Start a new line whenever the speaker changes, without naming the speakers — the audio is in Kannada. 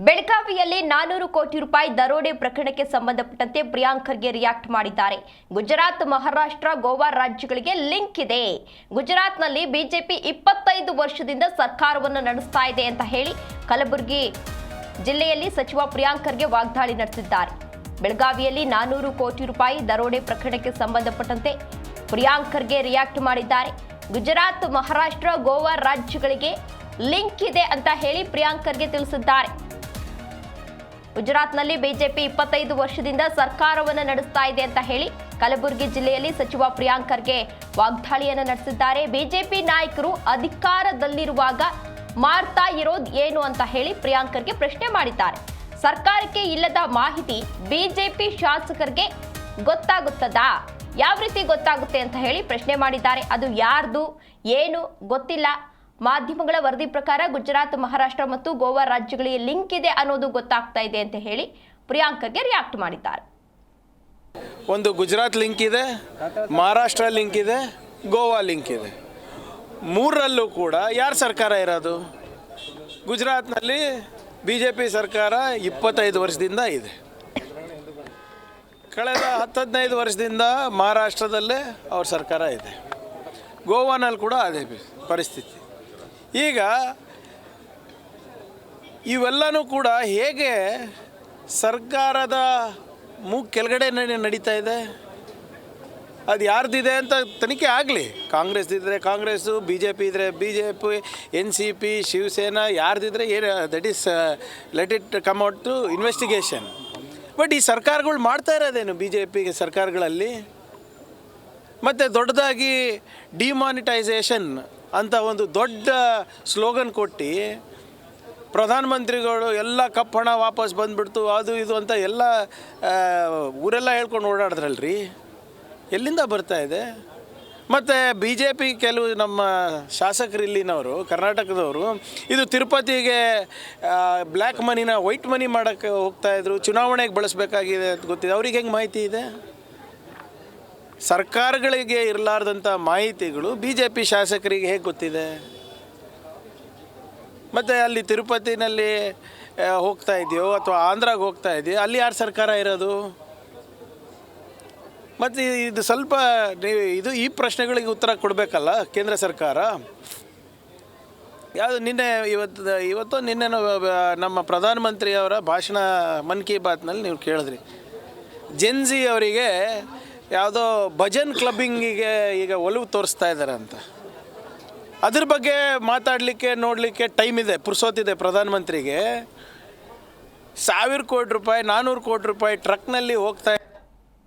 ಬೆಳಗಾವಿಯಲ್ಲಿ 400 ಕೋಟಿ ರೂಪಾಯಿ ದರೋಡೆ ಪ್ರಕರಣಕ್ಕೆ ಸಂಬಂಧಪಟ್ಟಂತೆ ಪ್ರಿಯಾಂಕ್ ಖರ್ಗೆ ರಿಯಾಕ್ಟ್ ಮಾಡಿದ್ದಾರೆ. ಗುಜರಾತ್, ಮಹಾರಾಷ್ಟ್ರ, ಗೋವಾ ರಾಜ್ಯಗಳಿಗೆ ಲಿಂಕ್ ಇದೆ. ಗುಜರಾತ್ನಲ್ಲಿ ಬಿಜೆಪಿ 25 ವರ್ಷದಿಂದ ಸರ್ಕಾರವನ್ನು ನಡೆಸ್ತಾ ಇದೆ ಅಂತ ಹೇಳಿ ಕಲಬುರಗಿ ಜಿಲ್ಲೆಯಲ್ಲಿ ಸಚಿವ ಪ್ರಿಯಾಂಕ್ ಖರ್ಗೆ ವಾಗ್ದಾಳಿ ನಡೆಸಿದ್ದಾರೆ. ಬೆಳಗಾವಿಯಲ್ಲಿ 400 ಕೋಟಿ ರೂಪಾಯಿ ದರೋಡೆ ಪ್ರಕರಣಕ್ಕೆ ಸಂಬಂಧಪಟ್ಟಂತೆ ಪ್ರಿಯಾಂಕ್ ಖರ್ಗೆ ರಿಯಾಕ್ಟ್ ಮಾಡಿದ್ದಾರೆ. ಗುಜರಾತ್, ಮಹಾರಾಷ್ಟ್ರ, ಗೋವಾ ರಾಜ್ಯಗಳಿಗೆ ಲಿಂಕ್ ಇದೆ ಅಂತ ಹೇಳಿ ಪ್ರಿಯಾಂಕ್ ಖರ್ಗೆ ತಿಳಿಸಿದ್ದಾರೆ. ಗುಜರಾತ್ನಲ್ಲಿ ಬಿಜೆಪಿ 25 ವರ್ಷದಿಂದ ಸರ್ಕಾರವನ್ನು ನಡೆಸ್ತಾ ಇದೆ ಅಂತ ಹೇಳಿ ಕಲಬುರಗಿ ಜಿಲ್ಲೆಯಲ್ಲಿ ಸಚಿವ ಪ್ರಿಯಾಂಕ್ ಖರ್ಗೆ ವಾಗ್ದಾಳಿಯನ್ನು ನಡೆಸಿದ್ದಾರೆ. ಬಿಜೆಪಿ ನಾಯಕರು ಅಧಿಕಾರದಲ್ಲಿರುವಾಗ ಮಾಡ್ತಾ ಇರೋದು ಏನು ಅಂತ ಹೇಳಿ ಪ್ರಿಯಾಂಕ್ ಖರ್ಗೆ ಪ್ರಶ್ನೆ ಮಾಡಿದ್ದಾರೆ. ಸರ್ಕಾರಕ್ಕೆ ಇಲ್ಲದ ಮಾಹಿತಿ ಬಿಜೆಪಿ ಶಾಸಕರಿಗೆ ಗೊತ್ತಾಗುತ್ತದಾ? ಯಾವ ರೀತಿ ಗೊತ್ತಾಗುತ್ತೆ ಅಂತ ಹೇಳಿ ಪ್ರಶ್ನೆ ಮಾಡಿದ್ದಾರೆ. ಅದು ಯಾರ್ದು ಏನು ಗೊತ್ತಿಲ್ಲ. ಮಾಧ್ಯಮಗಳ ವರದಿ ಪ್ರಕಾರ ಗುಜರಾತ್, ಮಹಾರಾಷ್ಟ್ರ ಮತ್ತು ಗೋವಾ ರಾಜ್ಯಗಳಿಗೆ ಲಿಂಕ್ ಇದೆ ಅನ್ನೋದು ಗೊತ್ತಾಗ್ತಾ ಇದೆ ಅಂತ ಹೇಳಿ ಪ್ರಿಯಾಂಕ್ ಖರ್ಗೆ ರಿಯಾಕ್ಟ್ ಮಾಡಿದ್ದಾರೆ.
ಒಂದು ಗುಜರಾತ್ ಲಿಂಕ್ ಇದೆ, ಮಹಾರಾಷ್ಟ್ರ ಲಿಂಕ್ ಇದೆ, ಗೋವಾ ಲಿಂಕ್ ಇದೆ. ಮೂರರಲ್ಲೂ ಕೂಡ ಯಾರ ಸರ್ಕಾರ ಇರೋದು? ಗುಜರಾತ್ನಲ್ಲಿ BJP ಸರ್ಕಾರ 25 ವರ್ಷದಿಂದ ಇದೆ. ಕಳೆದ 10-15 ವರ್ಷದಿಂದ ಮಹಾರಾಷ್ಟ್ರದಲ್ಲೇ ಅವ್ರ ಸರ್ಕಾರ ಇದೆ. ಗೋವಾನಲ್ಲಿ ಕೂಡ ಅದೇ ಪರಿಸ್ಥಿತಿ. ಈಗ ಇವೆಲ್ಲನೂ ಕೂಡ ಹೇಗೆ ಸರ್ಕಾರದ ಕೆಳಗಡೆ ನಡೀತಾ ಇದೆ? ಅದು ಯಾರ್ದಿದೆ ಅಂತ ತನಿಖೆ ಆಗಲಿ. ಕಾಂಗ್ರೆಸ್ ಇದ್ದರೆ ಕಾಂಗ್ರೆಸ್ಸು, BJP ಇದ್ದರೆ BJP, NCP, ಶಿವಸೇನಾ ಯಾರ್ದಿದ್ರೆ ಏನು, that is let it come out to investigation. But ಈ ಸರ್ಕಾರಗಳು ಮಾಡ್ತಾ ಇರೋದೇನು BJP ಸರ್ಕಾರಗಳಲ್ಲಿ? ಮತ್ತು ದೊಡ್ಡದಾಗಿ ಡಿಮಾನಿಟೈಸೇಷನ್ ಅಂತ ಒಂದು ದೊಡ್ಡ ಸ್ಲೋಗನ್ ಕೊಟ್ಟು ಪ್ರಧಾನಮಂತ್ರಿಗಳು ಎಲ್ಲ ಕಪ್ಪಣ ವಾಪಸ್ ಬಂದುಬಿಡ್ತು, ಅದು ಇದು ಅಂತ ಎಲ್ಲ ಊರೆಲ್ಲ ಹೇಳ್ಕೊಂಡು ಓಡಾಡಿದ್ರಲ್ರಿ. ಎಲ್ಲಿಂದ ಬರ್ತಾ ಇದೆ? ಮತ್ತು BJP ಕೆಲವು ನಮ್ಮ ಶಾಸಕರು ಇಲ್ಲಿನವರು, ಕರ್ನಾಟಕದವರು, ಇದು ತಿರುಪತಿಗೆ ಬ್ಲ್ಯಾಕ್ ಮನಿನ ವೈಟ್ ಮನಿ ಮಾಡೋಕ್ಕೆ ಹೋಗ್ತಾಯಿದ್ರು, ಚುನಾವಣೆಗೆ ಬಳಸಬೇಕಾಗಿದೆ ಅಂತ ಗೊತ್ತಿದೆ. ಅವ್ರಿಗೆ ಹೆಂಗೆ ಮಾಹಿತಿ ಇದೆ? ಸರ್ಕಾರಗಳಿಗೆ ಇರಲಾರ್ದಂಥ ಮಾಹಿತಿಗಳು BJP ಶಾಸಕರಿಗೆ ಹೇಗೆ ಗೊತ್ತಿದೆ? ಮತ್ತು ಅಲ್ಲಿ ತಿರುಪತಿನಲ್ಲಿ ಹೋಗ್ತಾ ಇದೆಯೋ ಅಥವಾ ಆಂಧ್ರಾಗೆ ಹೋಗ್ತಾ ಇದೆಯೋ, ಅಲ್ಲಿ ಯಾರು ಸರ್ಕಾರ ಇರೋದು? ಮತ್ತು ಇದು ಸ್ವಲ್ಪ ನೀವು ಈ ಪ್ರಶ್ನೆಗಳಿಗೆ ಉತ್ತರ ಕೊಡಬೇಕಲ್ಲ ಕೇಂದ್ರ ಸರ್ಕಾರ. ಯಾವುದು ಇವತ್ತು ನಿನ್ನೆ ನಮ್ಮ ಪ್ರಧಾನಮಂತ್ರಿಯವರ ಭಾಷಣ ಮನ್ ಕಿ ಬಾತ್ನಲ್ಲಿ ನೀವು ಕೇಳಿದ್ರಿ. ಜೆನ್ಜಿ ಅವರಿಗೆ ಯಾವುದೋ ಭಜನ್ ಕ್ಲಬ್ಬಿಂಗಿಗೆ ಈಗ ಒಲವು ತೋರಿಸ್ತಾ ಇದ್ದಾರೆ ಅಂತ. ಅದ್ರ ಬಗ್ಗೆ ಮಾತಾಡಲಿಕ್ಕೆ ನೋಡಲಿಕ್ಕೆ ಟೈಮ್ ಇದೆ, ಪುರ್ಸೋತಿದೆ ಪ್ರಧಾನಮಂತ್ರಿಗೆ. 1000 ಕೋಟಿ ರೂಪಾಯಿ, 400 ಕೋಟಿ ರೂಪಾಯಿ ಟ್ರಕ್ನಲ್ಲಿ ಹೋಗ್ತಾ